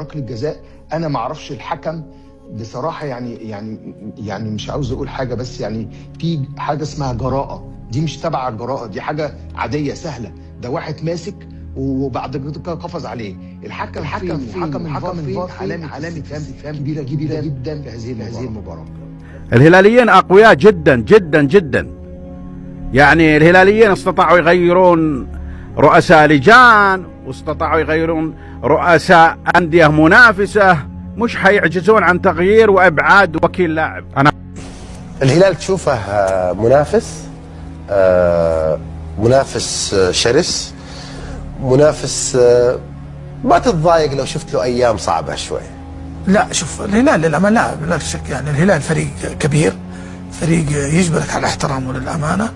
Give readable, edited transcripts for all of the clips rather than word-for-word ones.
ركله جزاء. انا ما اعرفش الحكم بصراحه، يعني مش عاوز اقول حاجه، بس يعني في حاجه اسمها جراءه، دي مش تبع الجراءه، دي حاجه عاديه سهله. ده واحد ماسك وبعد كده قفز عليه الحكم حكم الفار علامه استفهام كبيره جدا في هذه المباراه. الهلاليين اقوياء جدا جدا جدا. يعني الهلاليين استطاعوا يغيرون رؤساء لجان، واستطاعوا يغيرون رؤساء أندية منافسة، مش حيعجزون عن تغيير وإبعاد وكيل لاعب. الهلال تشوفه منافس شرس، منافس ما تتضايق لو شفت له أيام صعبة شوي. لا شوف، الهلال للأمانة لا بلا شك، يعني الهلال فريق كبير، فريق يجبرك على الاحترام وللأمانة،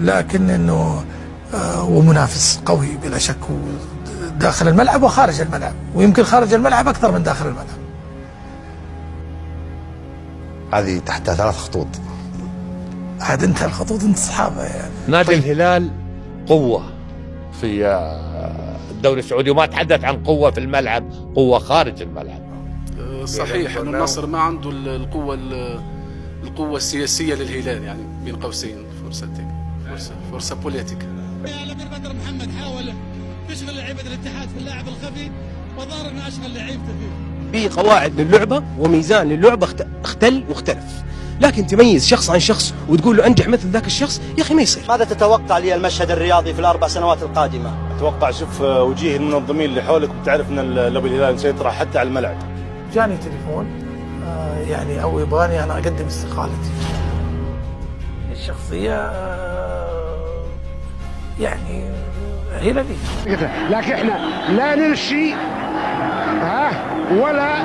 لكن انه ومنافس قوي بلا شك داخل الملعب وخارج الملعب، ويمكن خارج الملعب اكثر من داخل الملعب. هذه تحتها 3 خطوط. عاد انت الخطوط انت اصحابها يعني. نادي الهلال قوة في الدوري السعودي، وما تحدث عن قوة في الملعب، قوة خارج الملعب. صحيح انه النصر ما عنده القوة السياسية للهلال، يعني بين قوسين فرصة بوليتيك. الامير بدر محمد حاول يشغل لعيبة الاتحاد في اللاعب الخفي، وظهر انه اشغل لعيبته فيه. في قواعد للعبة وميزان للعبة اختل واختلف، لكن تميز شخص عن شخص وتقول له انجح مثل ذاك الشخص، يا اخي ما يصير. ماذا تتوقع لي المشهد الرياضي في ال4 سنوات القادمة؟ اتوقع شوف وجيه المنظمين اللي حولك، وبتعرف ان لوبي الهلال مسيطرة حتى على الملعب. جاني تليفون يعني او يبغاني انا اقدم استقالتي الشخصية، يعني هلالي، لكن احنا لا نرشي ولا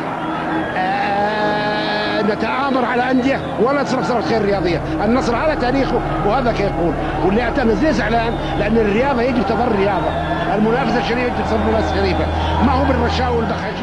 نتآمر على أندية ولا تصرف الخير الرياضية. النصر على تاريخه وهذا كيقول، واللي اعتمد ليه زعلان؟ لأن الرياضة يجب تظل رياضة، المنافسة الشريفة يجب تصير منافسة شريفة، ما هو بالرشاوى والبخاشيش.